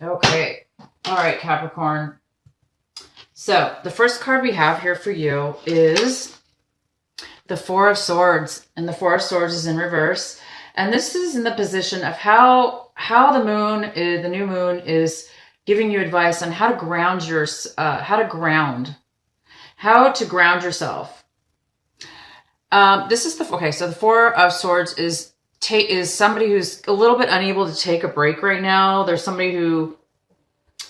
Okay. All right, Capricorn. So the first card we have here for you is the Four of Swords, and the Four of Swords is in reverse. And this is in the position of how the moon is, the new moon is giving you advice on how to ground how to ground yourself. This is the okay. So the Four of Swords is somebody who's a little bit unable to take a break right now. There's somebody who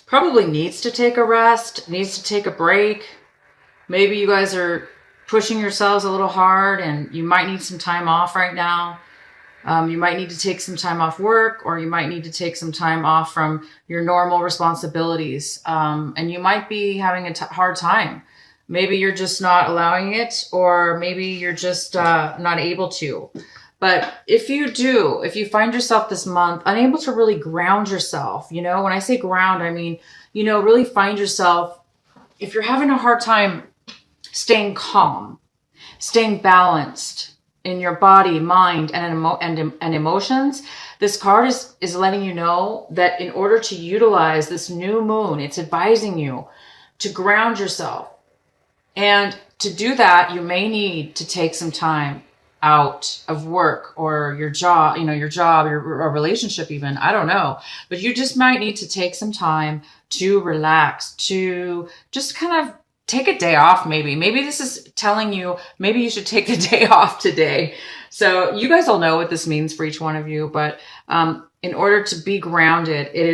probably needs to take a rest, needs to take a break. Maybe you guys are pushing yourselves a little hard and you might need some time off right now. You might need to take some time off work, or you might need to take some time off from your normal responsibilities. And you might be having a hard time. Maybe you're just not allowing it, or maybe you're just not able to. But if you find yourself this month unable to really ground yourself, when I say ground, I mean, really find yourself, if you're having a hard time staying calm, staying balanced in your body, mind, and emotions, this card is letting you know that in order to utilize this new moon, it's advising you to ground yourself. And to do that, you may need to take some time out of work or your job, or relationship even, I don't know. But you just might need to take some time to relax, to just kind of take a day off maybe. Maybe this is telling you, maybe you should take the day off today. So you guys all know what this means for each one of you. But in order to be grounded, it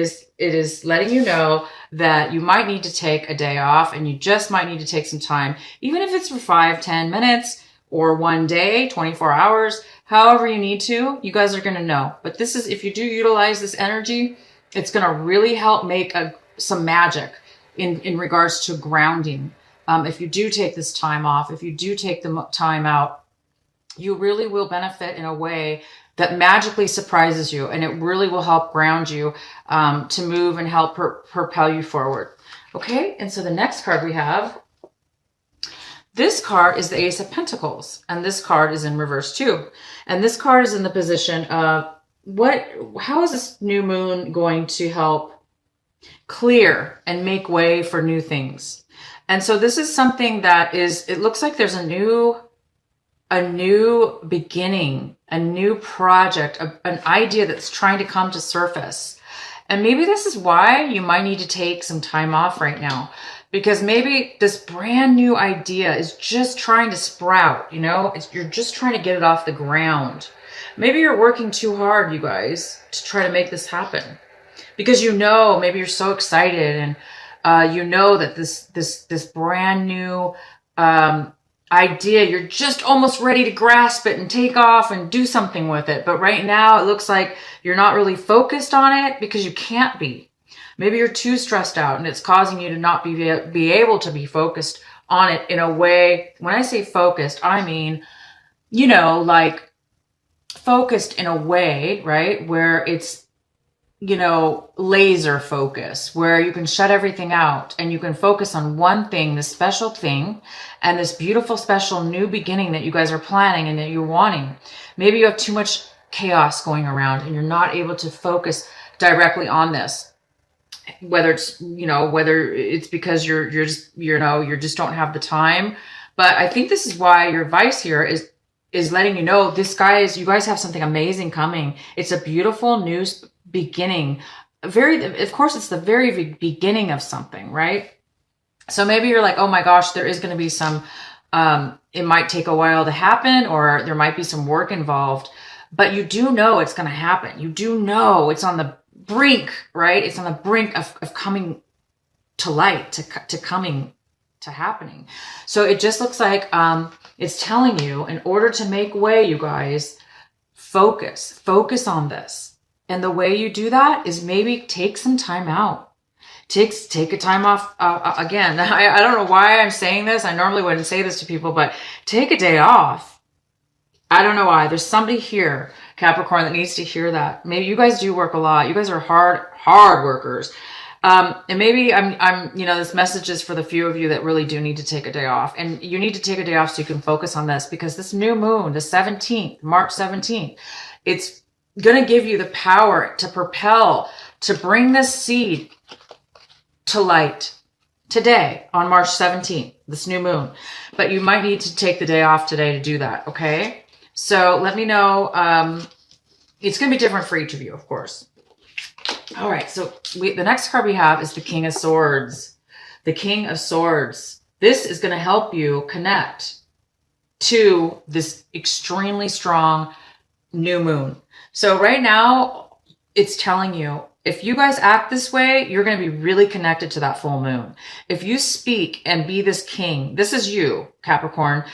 is letting you know that you might need to take a day off, and you just might need to take some time, even if it's for 5-10 minutes or one day, 24 hours, however you need to. You guys are going to know. But this is, if you do utilize this energy, it's going to really help make some magic in regards to grounding. If you do take this time off, if you do take the time out, you really will benefit in a way that magically surprises you, and it really will help ground you to move and help propel you forward. Okay, and so the next card we have, this card is the Ace of Pentacles, and this card is in reverse too. And this card is in the position of how is this new moon going to help clear and make way for new things? And so this is something that it looks like there's a new beginning, a new project, an idea that's trying to come to surface. And maybe this is why you might need to take some time off right now, because maybe this brand new idea is just trying to sprout, you're just trying to get it off the ground. Maybe you're working too hard, you guys, to try to make this happen, because maybe you're so excited, and that this brand new idea, you're just almost ready to grasp it and take off and do something with it. But right now it looks like you're not really focused on it, because you can't be. Maybe you're too stressed out, and it's causing you to not be able to be focused on it in a way. When I say focused, I mean, like focused in a way, right, where it's, laser focus, where you can shut everything out and you can focus on one thing, this special thing, and this beautiful, special new beginning that you guys are planning and that you're wanting. Maybe you have too much chaos going around and you're not able to focus directly on this. Whether it's because you just don't have the time. But I think this is why your advice here is letting you know, you guys have something amazing coming. It's a beautiful new beginning. Of course, it's the very beginning of something, right? So maybe you're like, oh my gosh, there is going to be some, it might take a while to happen, or there might be some work involved, but you do know it's going to happen. You do know it's on the brink, right? It's on the brink of coming to light, to coming to happening. So it just looks like, it's telling you, in order to make way, you guys, focus on this. And the way you do that is maybe take some time out. Take a time off. Again, I don't know why I'm saying this. I normally wouldn't say this to people, but take a day off. I don't know why. There's somebody here, Capricorn, that needs to hear that. Maybe you guys do work a lot. You guys are hard workers. And maybe this message is for the few of you that really do need to take a day off. And you need to take a day off so you can focus on this, because this new moon, the 17th, March 17th, it's going to give you the power to propel to bring this seed to light today on March 17th, this new moon. But you might need to take the day off today to do that, okay? So let me know. It's going to be different for each of you, of course. All right, so the next card we have is the King of Swords. The King of Swords. This is going to help you connect to this extremely strong new moon. So right now, it's telling you, if you guys act this way, you're going to be really connected to that full moon. If you speak and be this king, this is you, Capricorn.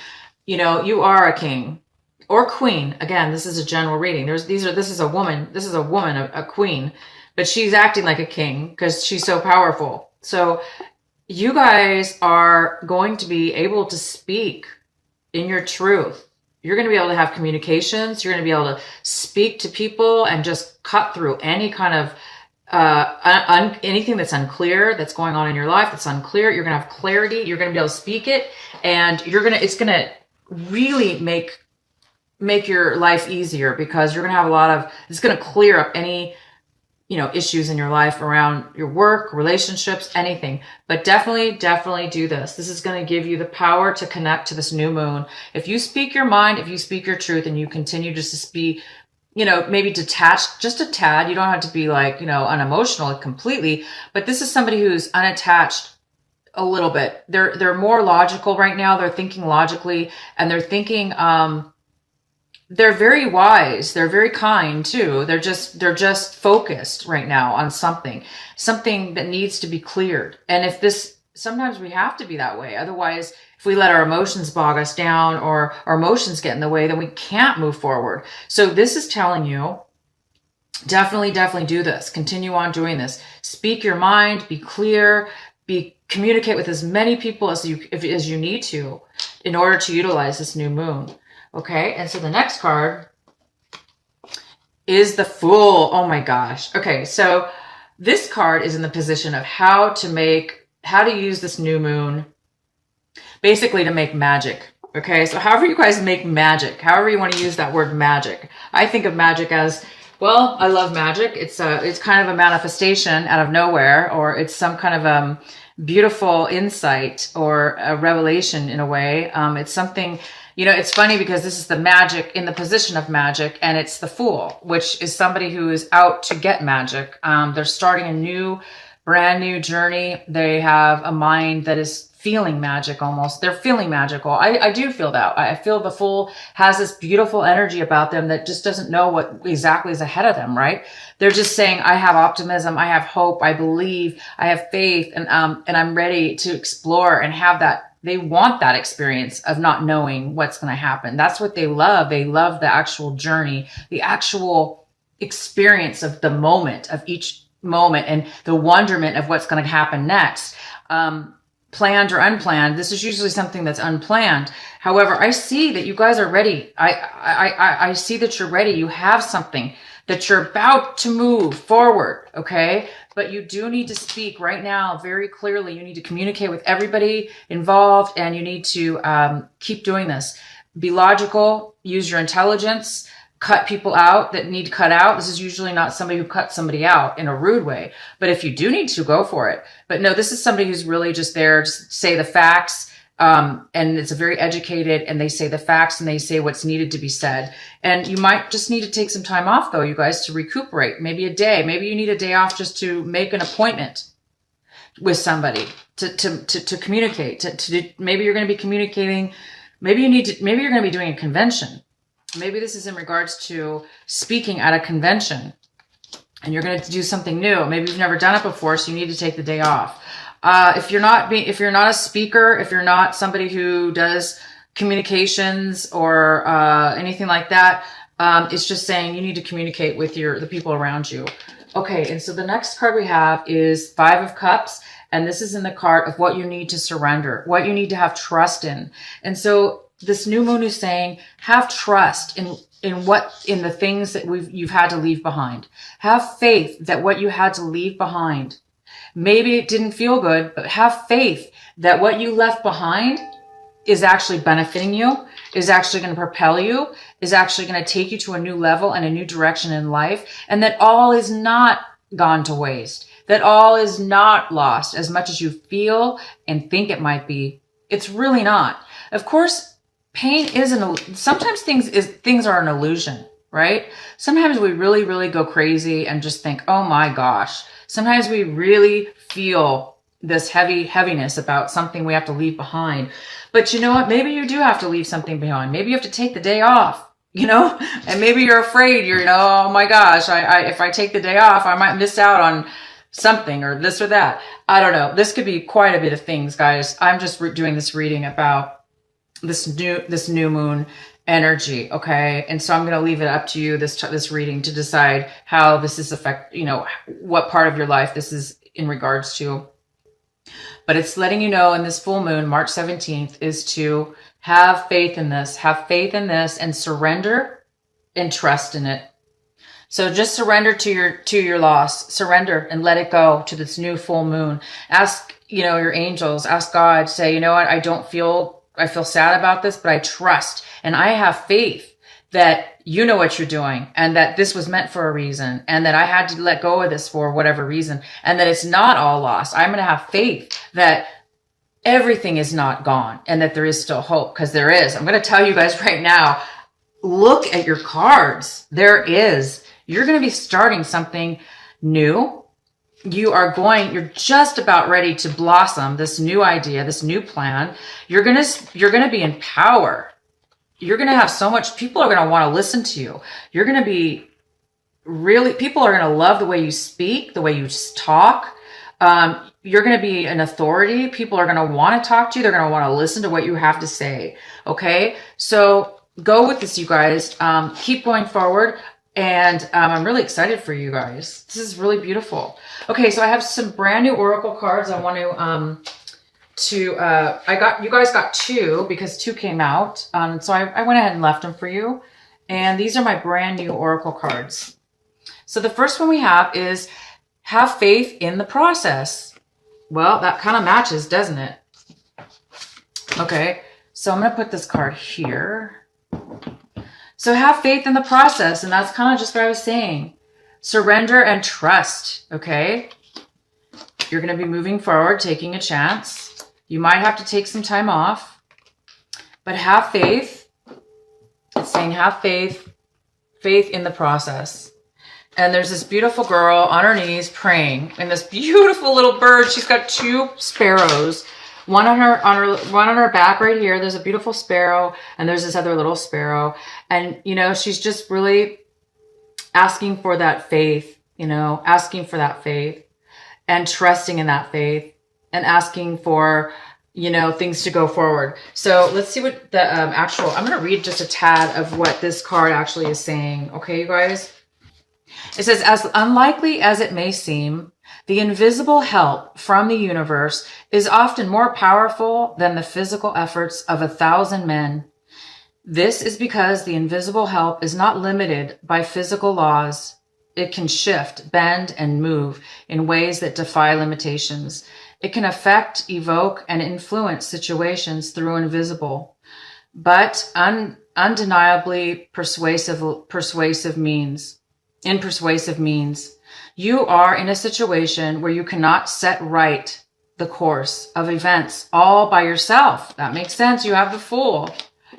You know, you are a king or queen. Again, this is a general reading. This is a woman, a queen, but she's acting like a king because she's so powerful. So you guys are going to be able to speak in your truth. You're going to be able to have communications. You're going to be able to speak to people and just cut through any kind of anything that's unclear, that's going on in your life, that's unclear. You're going to have clarity. You're going to be able to speak it, and it's going to really make your life easier, because you're going to have it's going to clear up any, issues in your life around your work, relationships, anything. But definitely do this. This is going to give you the power to connect to this new moon. If you speak your mind, if you speak your truth, and you continue just to be, maybe detached, just a tad. You don't have to be like, unemotional completely, but this is somebody who's unattached a little bit. They're more logical right now. They're thinking logically, and they're thinking, they're very wise. They're very kind too. They're just focused right now on something that needs to be cleared. And sometimes we have to be that way. Otherwise, if we let our emotions bog us down or our emotions get in the way, then we can't move forward. So this is telling you, definitely do this. Continue on doing this. Speak your mind, be clear, communicate with as many people as you need to in order to utilize this new moon. Okay, and so the next card is the Fool. Oh my gosh. Okay, so this card is in the position of how to use this new moon basically to make magic. Okay, so however you guys make magic, however you want to use that word magic. I think of magic as, well, I love magic. It's kind of a manifestation out of nowhere, or it's some kind of beautiful insight or a revelation in a way. It's something, it's funny because this is the magic in the position of magic, and it's the Fool, which is somebody who is out to get magic. They're starting a brand new journey. They have a mind that is feeling magic almost. They're feeling magical. I do feel that. I feel the Fool has this beautiful energy about them that just doesn't know what exactly is ahead of them, right? They're just saying, I have optimism, I have hope, I believe, I have faith, and I'm ready to explore and have that. They want that experience of not knowing what's going to happen. That's what they love. They love the actual journey, the actual experience of the moment, of each moment, and the wonderment of what's going to happen next. Planned or unplanned. This is usually something that's unplanned. However, I see that you guys are ready. I see that you're ready. You have something that you're about to move forward. Okay. But you do need to speak right now very clearly. You need to communicate with everybody involved, and you need to keep doing this. Be logical, use your intelligence, cut people out that need to cut out. This is usually not somebody who cuts somebody out in a rude way, but if you do need to, go for it. But no, this is somebody who's really just there to say the facts. And it's a very educated, and they say the facts and they say what's needed to be said. And you might just need to take some time off though, you guys, to recuperate. Maybe a day, maybe you need a day off just to make an appointment with somebody to communicate, maybe you're going to be communicating. Maybe you're going to be doing a convention. Maybe this is in regards to speaking at a convention, and you're going to do something new. Maybe you've never done it before, so you need to take the day off. If you're not a speaker, if you're not somebody who does communications or anything like that, it's just saying you need to communicate with the people around you. Okay, and so the next card we have is Five of Cups, and this is in the card of what you need to surrender, what you need to have trust in. And so this new moon is saying, have trust in the things that you've had to leave behind. Have faith that what you had to leave behind, maybe it didn't feel good, but have faith that what you left behind is actually benefiting you, is actually going to propel you, is actually going to take you to a new level and a new direction in life, and that all is not gone to waste, that all is not lost as much as you feel and think it might be. It's really not. Of course, pain sometimes things are an illusion, right? Sometimes we really, really go crazy and just think, oh my gosh. Sometimes we really feel this heaviness about something we have to leave behind. But you know what? Maybe you do have to leave something behind. Maybe you have to take the day off, and maybe you're afraid, oh my gosh, if I take the day off, I might miss out on something or this or that. I don't know. This could be quite a bit of things, guys. I'm just doing this reading about this new moon energy. Okay. And so I'm going to leave it up to you, this reading, to decide how this is what part of your life this is in regards to. But it's letting you know in this full moon, March 17th, is to have faith in this, and surrender and trust in it. So just surrender to your loss, surrender and let it go to this new full moon. Ask, your angels, ask God, say, you know what? I feel sad about this, but I trust and I have faith that you know what you're doing and that this was meant for a reason and that I had to let go of this for whatever reason and that it's not all lost. I'm going to have faith that everything is not gone and that there is still hope, because there is. I'm going to tell you guys right now, look at your cards. There is. You're going to be starting something new. You're just about ready to blossom this new idea, this new plan. You're going to be in power. You're going to have so much, people are going to want to listen to you. You're going to be people are going to love the way you speak, the way you talk. You're going to be an authority. People are going to want to talk to you. They're going to want to listen to what you have to say. Okay. So go with this, you guys. Keep going forward. And I'm really excited for you guys. This is really beautiful. Okay, so I have some brand new oracle cards. I want you guys got two because two came out. So I went ahead and left them for you. And these are my brand new oracle cards. So the first one we have is have faith in the process. Well, that kind of matches, doesn't it? Okay, so I'm going to put this card here. So have faith in the process. And that's kind of just what I was saying. Surrender and trust. Okay. You're going to be moving forward, taking a chance. You might have to take some time off, but have faith. It's saying have faith in the process. And there's this beautiful girl on her knees praying, and this beautiful little bird. She's got two sparrows. One on her back right here. There's a beautiful sparrow, and there's this other little sparrow. And, she's just really asking for that faith, asking for that faith and trusting in that faith and asking for, things to go forward. So let's see what the I'm going to read just a tad of what this card actually is saying. Okay, you guys? It says, as unlikely as it may seem, the invisible help from the universe is often more powerful than the physical efforts of 1,000 men. This is because the invisible help is not limited by physical laws. It can shift, bend, and move in ways that defy limitations. It can affect, evoke, and influence situations through invisible, but undeniably persuasive means. You are in a situation where you cannot set right the course of events all by yourself. That makes sense. You have the Fool.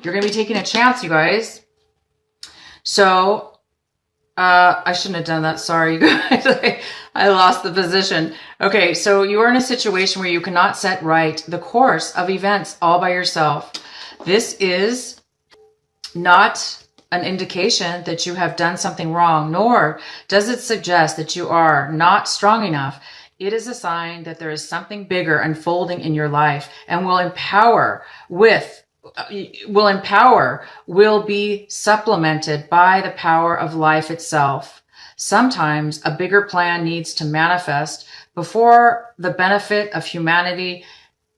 You're going to be taking a chance, you guys. So, I shouldn't have done that. Sorry, you guys. I lost the position. Okay, so you are in a situation where you cannot set right the course of events all by yourself. This is not an indication that you have done something wrong, nor does it suggest that you are not strong enough. It is a sign that there is something bigger unfolding in your life and will be supplemented by the power of life itself. Sometimes a bigger plan needs to manifest before the benefit of humanity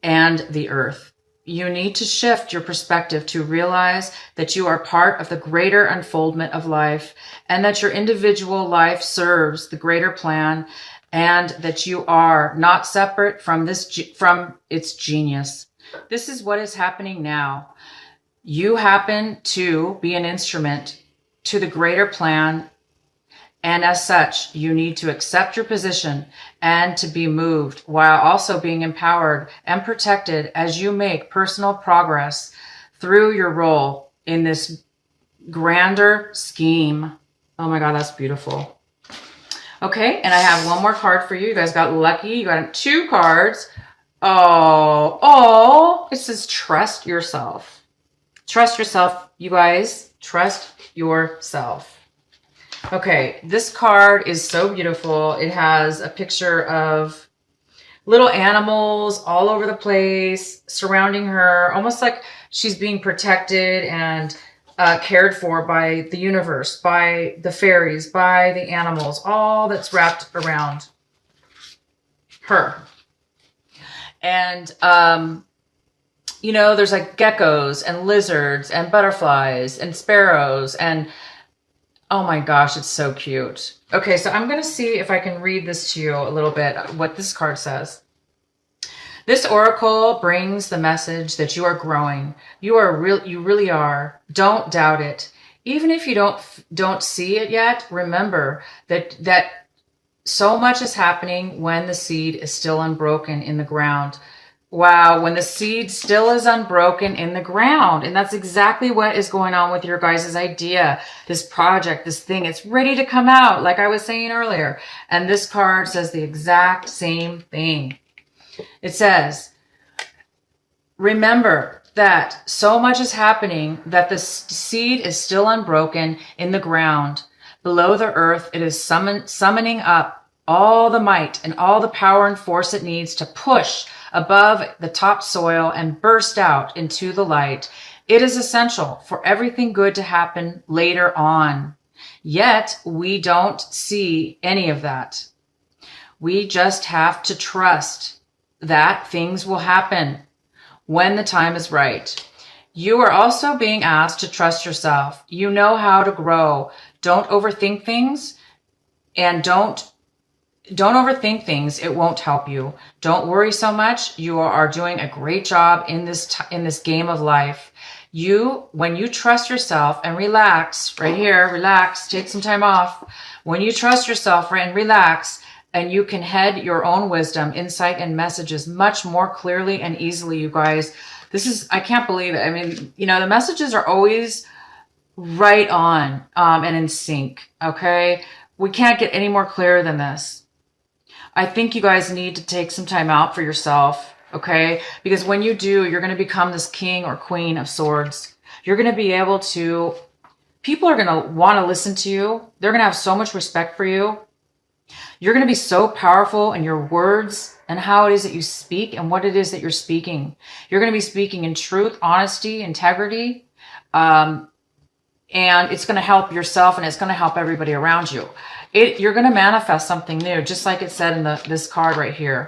and the earth. You need to shift your perspective to realize that you are part of the greater unfoldment of life and that your individual life serves the greater plan and that you are not separate from its genius. This is what is happening now. You happen to be an instrument to the greater plan And as such, you need to accept your position and to be moved while also being empowered and protected as you make personal progress through your role in this grander scheme. Oh my God, that's beautiful. Okay, and I have one more card for you. You guys got lucky. You got 2 cards. Oh, it says trust yourself. Trust yourself, you guys. Trust yourself. Okay, this card is so beautiful. It has a picture of little animals all over the place surrounding her, almost like she's being protected and cared for by the universe, by the fairies, by the animals, all that's wrapped around her. And, you know, there's like geckos and lizards and butterflies and sparrows and oh my gosh, it's so cute. Okay, so I'm going to see if I can read this to you a little bit, what this card says. This oracle brings the message that you are growing. You really are. Don't doubt it. Even if you don't see it yet, remember that so much is happening when the seed is still unbroken in the ground. Wow, when the seed still is unbroken in the ground. And that's exactly what is going on with your guys' idea, this project, this thing. It's ready to come out, like I was saying earlier. And this card says the exact same thing. It says, remember that so much is happening that the seed is still unbroken in the ground. Below the earth, it is summoning up all the might and all the power and force it needs to push above the topsoil and burst out into the light. It is essential for everything good to happen later on. Yet we don't see any of that. We just have to trust that things will happen when the time is right. You are also being asked to trust yourself. You know how to grow. Don't overthink things, and don't overthink things. It won't help you. Don't worry so much. You are doing a great job in this game of life. When you trust yourself and relax, right here, relax, take some time off. When you trust yourself and relax, and you can head your own wisdom, insight, and messages much more clearly and easily, you guys. I can't believe it. I mean, you know, the messages are always right on and in sync, okay? We can't get any more clear than this. I think you guys need to take some time out for yourself, okay? Because when you do, you're going to become this king or queen of swords. You're going to be able to, people are going to want to listen to you. They're going to have so much respect for you. You're going to be so powerful in your words and how it is that you speak and what it is that you're speaking. You're going to be speaking in truth, honesty, integrity, and it's going to help yourself and it's going to help everybody around you. You're going to manifest something new, just like it said in this card right here.